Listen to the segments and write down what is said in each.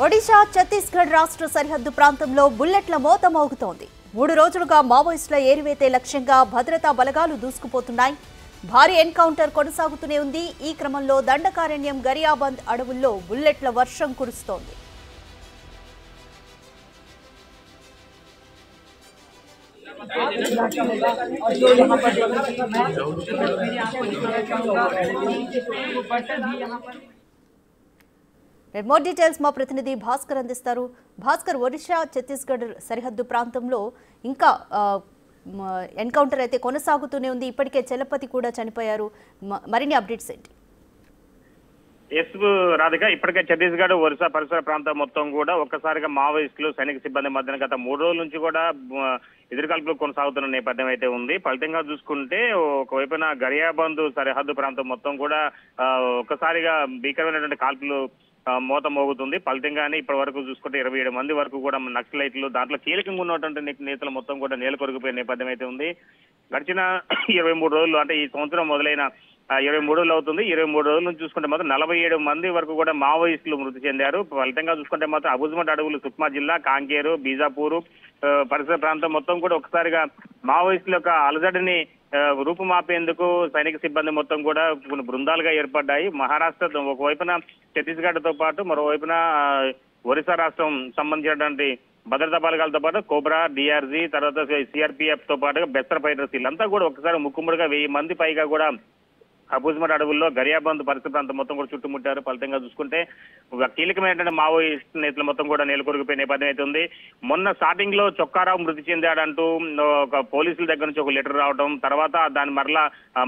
ఒడిశా ఛత్తీస్గఢ్ రాష్ట్ర సరిహద్దు ప్రాంతంలో బుల్లెట్ల మోత మోగుతోంది. 3 రోజులుగా మావోయిస్టుల ఏరివేతే లక్ష్యంగా భద్రతా బలగాలు దూసుకుపోతున్నాయి. భారీ ఎన్కౌంటర్ కొనసాగుతూనే ఉంది. ఈ క్రమంలో దండకారణ్యం గరియాబంద్ అడవుల్లో బుల్లెట్ల వర్షం కురుస్తోంది. మోర్ డీటెయిల్స్ మా ప్రతినిధి భాస్కర్ అందిస్తారు. భాస్కర్, ఒడిశా ఛత్తీస్గఢ్ సరిహద్దు ప్రాంతంలో ఇంకా ఎన్కౌంటర్ అయితే కొనసాగుతూనే ఉంది. ఇప్పటికే చలపతి కూడా చనిపోయారు. మరిన్ని అప్డేట్స్ ఏంటి? ఎస్ రాధిక, ఇప్పటికే ఛత్తీస్గఢ్ ఒరిస్సా పరిసర ప్రాంతం మొత్తం కూడా ఒక్కసారిగా మావోయిస్టులు సైనిక సిబ్బంది మధ్యన గత 3 రోజుల నుంచి కూడా ఎదురుకాల్పులు కొనసాగుతున్న నేపథ్యం అయితే ఉంది. ఫలితంగా చూసుకుంటే ఒకవైపున గరియాబంద్ సరిహద్దు ప్రాంతం మొత్తం కూడా ఒక్కసారిగా భీకరమైనటువంటి కాల్పులు మోత మోగుతుంది. ఫలితంగానే ఇప్పటి వరకు చూసుకుంటే 27 మంది వరకు కూడా నక్సలైట్లు, దాంట్లో కీలకంగా ఉన్నటువంటి నేతలు మొత్తం కూడా నేల కొరిగిపోయే నేపథ్యం అయితే ఉంది. గడిచిన 23 రోజులు అంటే ఈ సంవత్సరం మొదలైన 23 రోజులు అవుతుంది. 23 రోజుల నుంచి చూసుకుంటే మాత్రం 47 మంది వరకు కూడా మావోయిస్టులు మృతి చెందారు. ఫలితంగా చూసుకుంటే మాత్రం అబుజ్మట్ అడవులు, సుక్మా జిల్లా, కాంకేరు, బీజాపూర్ పరిసర ప్రాంతం మొత్తం కూడా ఒకసారిగా మావోయిస్టుల యొక్క అలజడిని రూపుమాపేందుకు సైనిక సిబ్బంది మొత్తం కూడా కొన్ని బృందాలుగా ఏర్పడ్డాయి. మహారాష్ట్ర ఒకవైపున ఛత్తీస్గఢ్ తో పాటు మరోవైపున ఒరిస్సా రాష్ట్రం సంబంధించినటువంటి భద్రతా బలగాలతో పాటు కోబ్రా, డిఆర్జీ, తర్వాత సిఆర్పిఎఫ్ తో పాటుగా బెస్తర్ ఫైటర్స్ వీళ్ళంతా కూడా ఒకసారి ముక్కుముడిగా 1000 మంది పైగా కూడా అబుజ్మట్ అడవుల్లో గరియాబంద్ పరిసర ప్రాంతం మొత్తం కూడా చుట్టుముట్టారు. ఫలితంగా చూసుకుంటే కీలకమైనటువంటి మావోయిస్ట్ నేతలు మొత్తం కూడా నేలకొరిగిపోయే నేపథ్యం అయితే ఉంది. మొన్న స్టార్టింగ్ లో చొక్కారావు మృతి చెందాడంటూ ఒక పోలీసుల దగ్గర నుంచి ఒక లెటర్ రావడం, తర్వాత దాని మరలా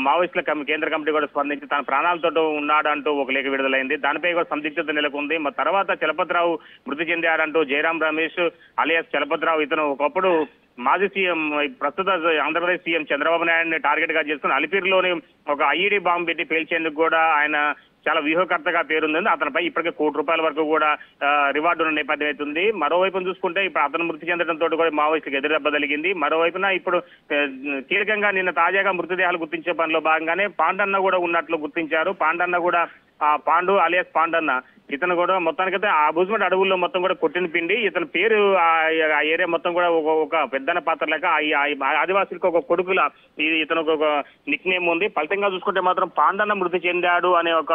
మావోయిస్టుల కేంద్ర కమిటీ కూడా స్పందించి తన ప్రాణాలతో ఉన్నాడంటూ ఒక లేఖ విడుదలైంది. దానిపై కూడా సందిగ్ధత నెలకొంది. తర్వాత చలపతిరావు మృతి చెందాడంటూ జయరాం రమేష్ అలియాస్ చలపతిరావు, ఇతను ఒకప్పుడు మాజీ సీఎం, ప్రస్తుత ఆంధ్రప్రదేశ్ సీఎం చంద్రబాబు నాయుడిని టార్గెట్ గా చేసుకుని అలిపిరిలోని ఒక ఐఈడీ బాంబు పెట్టి పేల్చేందుకు కూడా ఆయన చాలా వ్యూహకర్తగా పేరుంది. అతనిపై ఇప్పటికే ₹1 కోటి వరకు కూడా రివార్డు ఉన్న నేపథ్యం అవుతుంది. మరోవైపు చూసుకుంటే ఇప్పుడు అతను మృతి చెందడంతో కూడా మావోయిస్టులకు ఎదురుదెబ్బ తగిలింది. మరోవైపున ఇప్పుడు కీలకంగా నిన్న తాజాగా మృతదేహాలు గుర్తించే పనిలో భాగంగానే పాండన్న కూడా ఉన్నట్లు గుర్తించారు. పాండన్న కూడా పాండు అలియాస్ పాండన్న, ఇతను కూడా మొత్తానికైతే ఆ అబుజ్మట్ అడవుల్లో మొత్తం కూడా కొట్టిన పిండి. ఇతని పేరు ఆ ఏరియా మొత్తం కూడా ఒక పెద్దన పాత్ర లేక ఆదివాసులకు ఒక కొడుకుల ఇతను ఒక నిక్ నేమ్ ఉంది. ఫలితంగా చూసుకుంటే మాత్రం పాండన్న మృతి చెందాడు అనే ఒక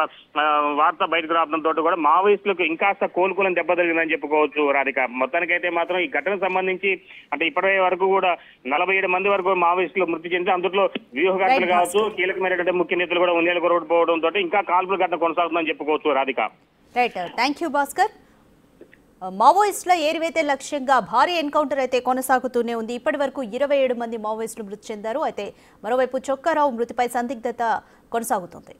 వార్త బయటకు రావడంతో కూడా మావోయిస్టులకు ఇంకాస్త కోలుకులని దెబ్బ తగిలిందని చెప్పుకోవచ్చు రాధిక. మొత్తానికైతే మాత్రం ఈ ఘటనకు సంబంధించి అంటే ఇప్పటి వరకు కూడా 47 మంది వరకు మావోయిస్టులు మృతి చెంది, అందులో వ్యూహకర్తలు కావచ్చు, కీలకమైనటువంటి ముఖ్య నేతలు కూడా ఉన్నేలు కొరగకపోవడంతో ఇంకా కాల్పుల ఘటన కొనసాగుతుందని చెప్పుకోవచ్చు Radhika. Right, thank you Bhaskar. మావోయిస్టుల ఏరివేతే లక్ష్యంగా భారీ ఎన్కౌంటర్ అయితే కొనసాగుతూనే ఉంది. ఇప్పటి వరకు 27 మంది మావోయిస్టులు మృతి చెందారు. అయితే మరోవైపు చొక్కారావు మృతిపై సందిగ్ధత కొనసాగుతుంది.